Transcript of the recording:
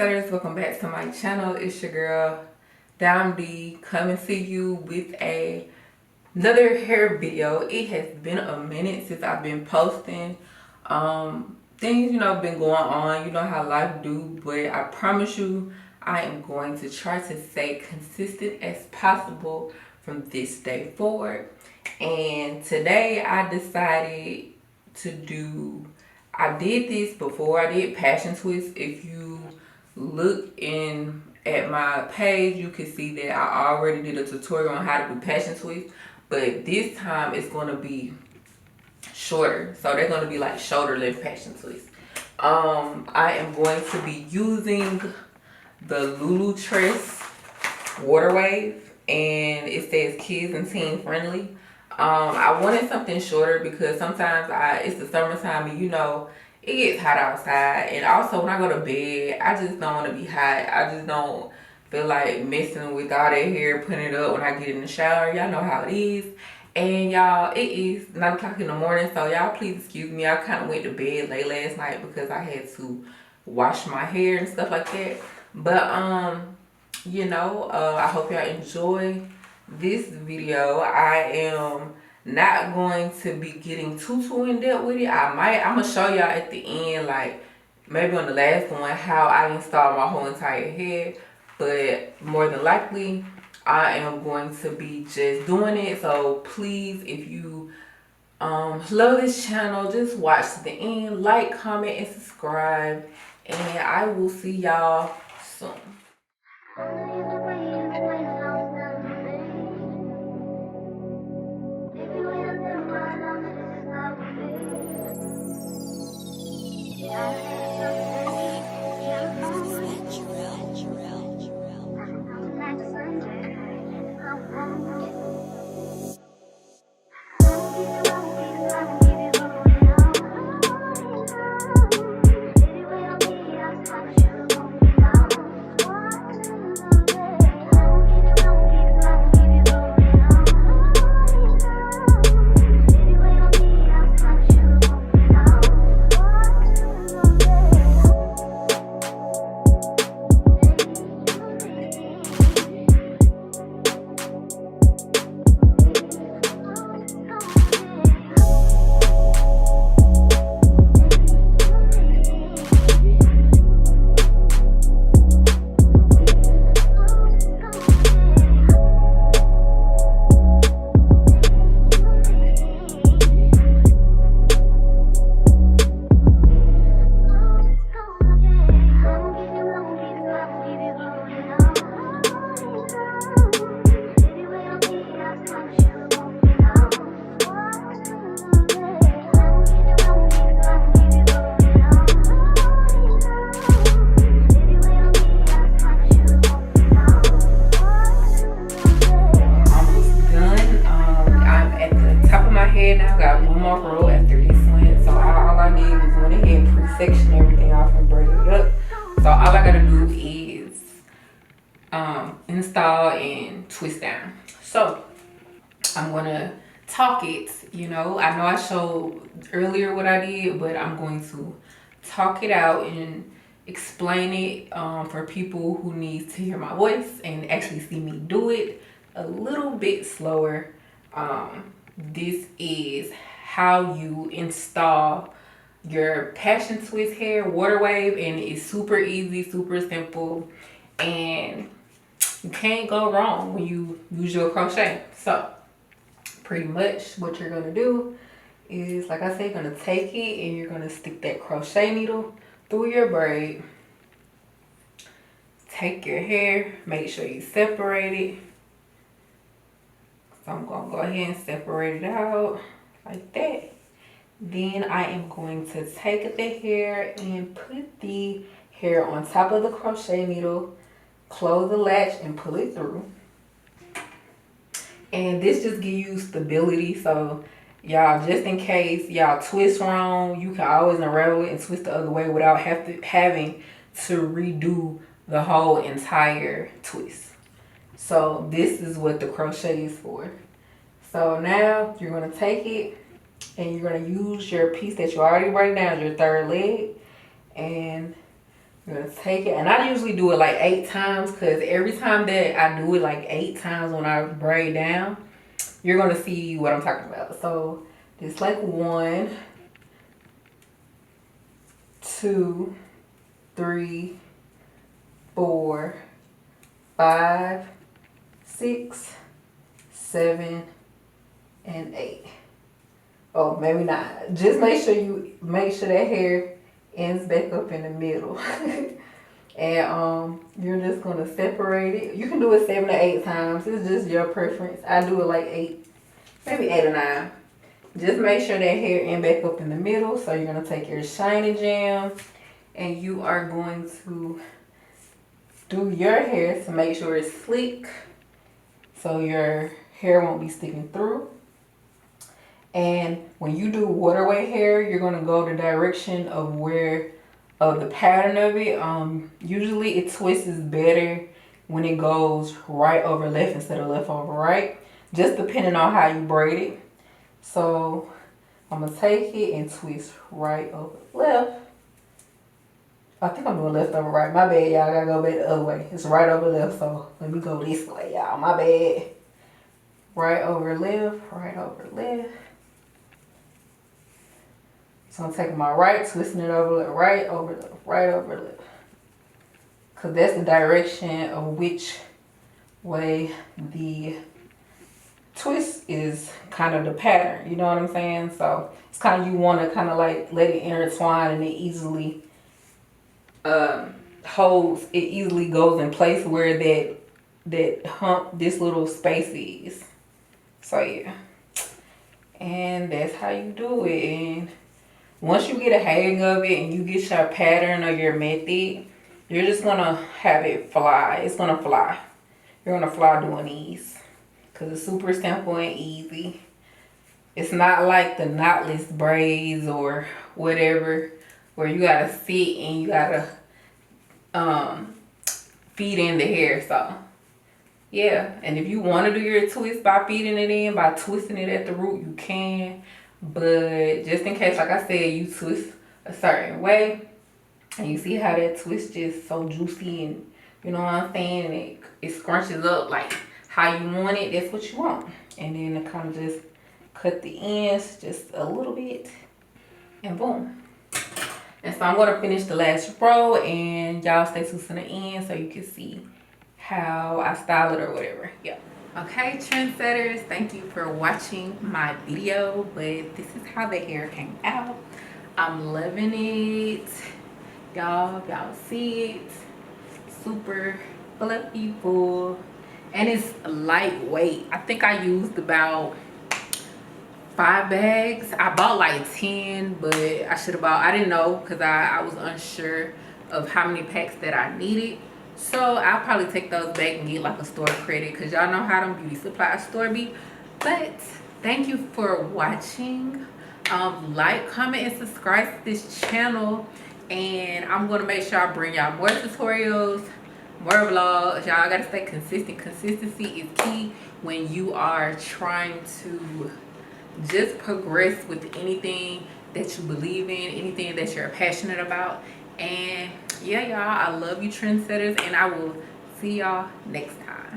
trendsetters, welcome back to my channel. It's your girl Dom D coming to you with another hair video. It has been a minute since I've been posting. Things been going on, you know how life do, but I promise you I am going to try to stay consistent as possible from this day forward. And today I decided to do, I did this before, I did passion twist. If you look in at my page, you can see that I already did a tutorial on how to do passion twist, but this time it's going to be shorter, so they're going to be like shoulder length passion twist. I am going to be using the Lulu Tress water wave, and it says kids and teen friendly. I wanted something shorter because sometimes it's the summertime and it gets hot outside, and also when I go to bed I just don't want to be hot. I just don't feel like messing with all that hair, putting it up when I get in the shower. Y'all know how it is. And y'all, it is 9 o'clock in the morning, so y'all please excuse me. I kind of went to bed late last night because I had to wash my hair and stuff like that. But I hope y'all enjoy this video. I am not going to be getting too in depth with it. I'm gonna show y'all at the end, like maybe on the last one, how I installed my whole entire head, but more than likely I am going to be just doing it. So please, if you love this channel, just watch to the end, like, comment, and subscribe, and I will see y'all soon. Now got one more row after this one, so all I did was went ahead and pre-section everything off and braid it up. So all I gotta do is install and twist down. So I'm gonna talk it. I know I showed earlier what I did, but I'm going to talk it out and explain it for people who need to hear my voice and actually see me do it a little bit slower. This is how you install your passion twist hair water wave, and it's super easy, super simple, and you can't go wrong when you use your crochet. So pretty much what you're gonna do is, like I said, you're gonna take it and you're gonna stick that crochet needle through your braid. Take your hair, make sure you separate it. So I'm going to go ahead and separate it out like that. Then I am going to take the hair and put the hair on top of the crochet needle, close the latch and pull it through. And this just gives you stability. So y'all, just in case y'all twist wrong, you can always unravel it and twist the other way without having to redo the whole entire twist. So this is what the crochet is for. So now you're going to take it and you're going to use your piece that you already braided down, your third leg, and You're gonna take it, and I usually do it like 8 times, because every time that I do it like 8 times when I braid down, you're gonna see what I'm talking about. So it's like 1, 2, 3, 4, 5, 6, 7, and 8. Oh, maybe not. Just make sure that hair ends back up in the middle. And you're just gonna separate it. You can do it 7 to 8 times. It's just your preference. I do it like 8, maybe 8 or 9. Just make sure that hair end back up in the middle. So you're gonna take your shiny jam and you are going to do your hair to make sure it's slick, so your hair won't be sticking through. And when you do waterway hair, you're gonna go the direction of the pattern of it. Usually it twists better when it goes right over left instead of left over right, just depending on how you braid it. So I'm gonna take it and twist right over left. I think I'm doing left over right. My bad, y'all. I gotta go back the other way. It's right over left, so let me go this way, y'all. My bad. Right over left, right over left. So I'm taking my right, twisting it over left, right over left, right over left. Because that's the direction of which way the twist is, kind of the pattern. You know what I'm saying? So it's kind of, you want to kind of like let it intertwine, and it easily holds, it easily goes in place where that hump, this little space is. So yeah, and that's how you do it. And once you get a hang of it and you get your pattern or your method, you're just gonna have it fly. It's gonna fly. You're gonna fly doing these because it's super simple and easy. It's not like the knotless braids or whatever where you gotta sit and you gotta feed in the hair. So yeah, and if you want to do your twist by feeding it in, by twisting it at the root, you can. But just in case, like I said, you twist a certain way and you see how that twist is so juicy, and you know what I'm saying, and it scrunches up like how you want it, that's what you want. And then to kind of just cut the ends just a little bit, and boom. And so I'm going to finish the last row, and y'all stay tuned to the end so you can see how I style it or whatever. Yeah. Okay, trendsetters, thank you for watching my video, but this is how the hair came out. I'm loving it. Y'all see it. Super fluffy, full, and it's lightweight. I think I used about 5 bags. I bought like 10, but I should have bought, I didn't know, because I was unsure of how many packs that I needed. So I'll probably take those back and get like a store credit, because y'all know how them beauty supply store be. But thank you for watching. Like, comment, and subscribe to this channel, and I'm gonna make sure I bring y'all more tutorials, more vlogs. Y'all gotta stay consistent. Consistency is key when you are trying to just progress with anything that you believe in, anything that you're passionate about. And yeah, y'all, I love you, trendsetters, and I will see y'all next time.